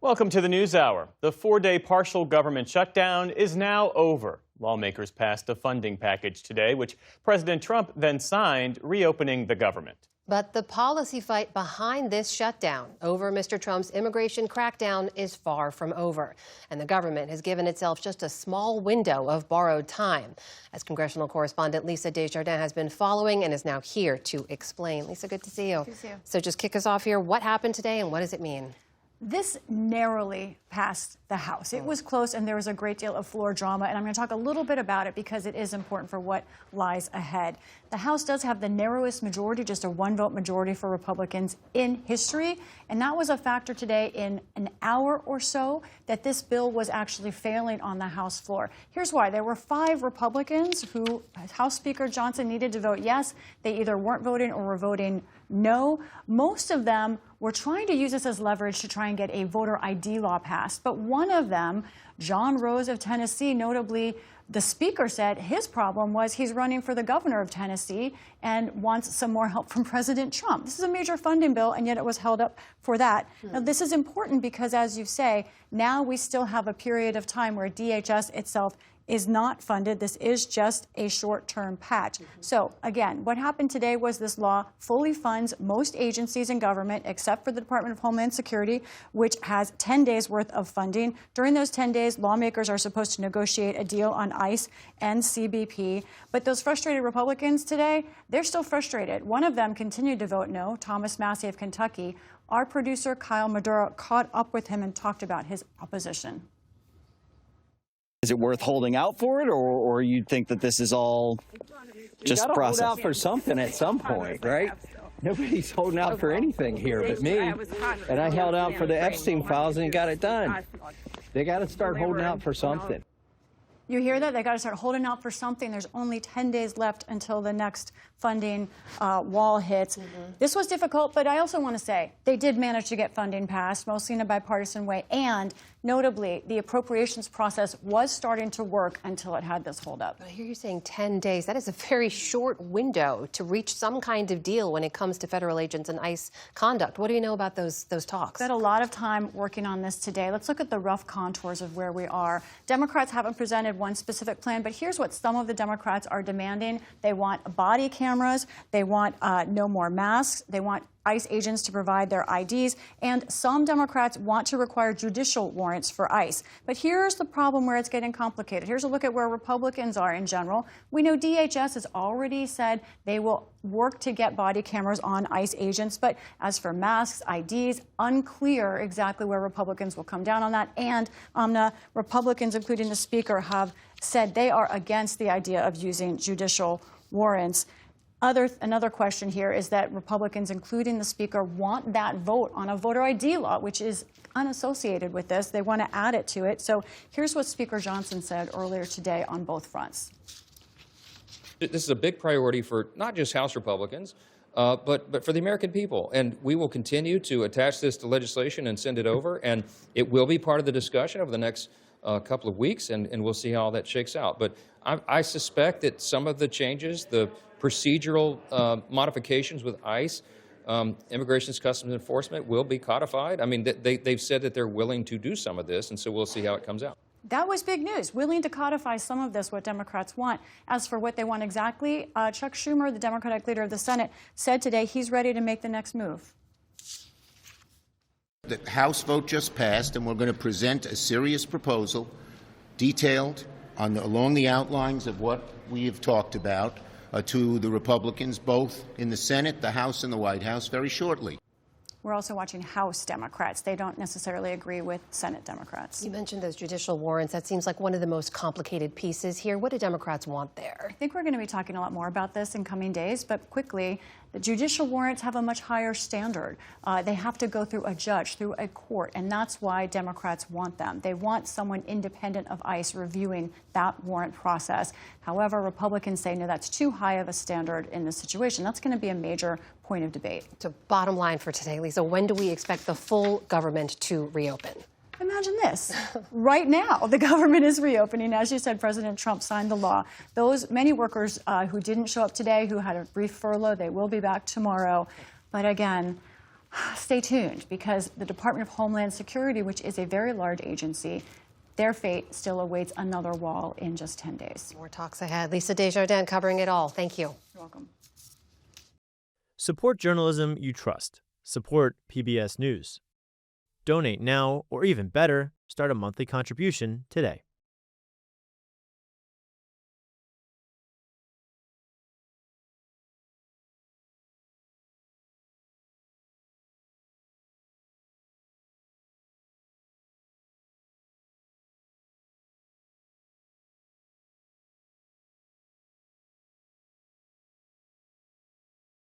Welcome to the News Hour. The four-day partial government shutdown is now over. Lawmakers passed a funding package today, which President Trump then signed, reopening the government. But the policy fight behind this shutdown over Mr. Trump's immigration crackdown is far from over. And the government has given itself just a small window of borrowed time. As congressional correspondent Lisa Desjardins has been following and is now here to explain. Lisa, good to see you. Good to see you. So just kick us off here. What happened today and what does it mean? This narrowly passed the House. It was close, and there was a great deal of floor drama, and I'm going to talk a little bit about it because it is important for what lies ahead. The House does have the narrowest majority, just a one-vote majority for Republicans in history, and that was a factor today in an hour or so that this bill was actually failing on the House floor. Here's why. There were 5 Republicans who House Speaker Johnson needed to vote yes. They either weren't voting or were voting no. Most of them were trying to use this as leverage to try and get a voter ID law passed. But one of them, John Rose of Tennessee, notably, the Speaker said his problem was he's running for the governor of Tennessee and wants some more help from President Trump. This is a major funding bill, and yet it was held up for that. Now, this is important because, as you say, now we still have a period of time where DHS itself is not funded. This is just a short-term patch. So, again, what happened today was this law fully funds most agencies in government except for the Department of Homeland Security, which has 10 days worth of funding. During those 10 days, lawmakers are supposed to negotiate a deal on ICE and CBP. But those frustrated Republicans today, they're still frustrated. One of them continued to vote no, Thomas Massie of Kentucky. Our producer, Kyle Maduro, caught up with him and talked about his opposition. Is it worth holding out for it, or you think that this is all just process? Hold out for something at some point, right? Nobody's holding out for anything here but me. And I held out for the Epstein files and got it done. They got to start holding out for something. You hear that? They got to start holding out for something. There's only 10 days left until the next funding wall hits. This was difficult, but I also want to say they did manage to get funding passed, mostly in a bipartisan way. And notably, the appropriations process was starting to work until it had this holdup. I hear you saying 10 days. That is a very short window to reach some kind of deal when it comes to federal agents and ICE conduct. What do you know about those talks? We had a lot of time working on this today. Let's look at the rough contours of where we are. Democrats haven't presented one specific plan, but here's what some of the Democrats are demanding. They want body cameras. They want no more masks. They want ICE agents to provide their IDs, and some Democrats want to require judicial warrants for ICE. But here's the problem where it's getting complicated. Here's a look at where Republicans are in general. We know DHS has already said they will work to get body cameras on ICE agents, but as for masks, IDs, unclear exactly where Republicans will come down on that. And Republicans, including the Speaker, have said they are against the idea of using judicial warrants. Another question here is that Republicans, including the Speaker, want that vote on a voter ID law, which is unassociated with this. They want to add it to it. So here's what Speaker Johnson said earlier today on both fronts. This is a big priority for not just House Republicans, but for the American people. And we will continue to attach this to legislation and send it over. And it will be part of the discussion over the next couple of weeks, and we'll see how all that shakes out. But I suspect that some of the changes, the procedural modifications with ICE, Immigration and Customs Enforcement, will be codified. I mean, they've said that they're willing to do some of this, and so we'll see how it comes out. That was big news, willing to codify some of this, what Democrats want. As for what they want exactly, Chuck Schumer, the Democratic leader of the Senate, said today he's ready to make the next move. The House vote just passed, and we're going to present a serious proposal, detailed along the outlines of what we have talked about, to the Republicans, both in the Senate, the House, and the White House, very shortly. We're also watching House Democrats. They don't necessarily agree with Senate Democrats. You mentioned those judicial warrants. That seems like one of the most complicated pieces here. What do Democrats want there? I think we're going to be talking a lot more about this in coming days, but quickly, the judicial warrants have a much higher standard. They have to go through a judge, through a court, and that's why Democrats want them. They want someone independent of ICE reviewing that warrant process. However, Republicans say, no, that's too high of a standard in this situation. That's going to be a major point of debate. So bottom line for today, Lisa, when do we expect the full government to reopen? Imagine this. Right now, the government is reopening. As you said, President Trump signed the law. Those many workers who didn't show up today, who had a brief furlough, they will be back tomorrow. But again, stay tuned, because the Department of Homeland Security, which is a very large agency, their fate still awaits another wall in just 10 days. More talks ahead. Lisa Desjardins covering it all. Thank you. You're welcome. Support journalism you trust. Support PBS News. Donate now, or even better, start a monthly contribution today.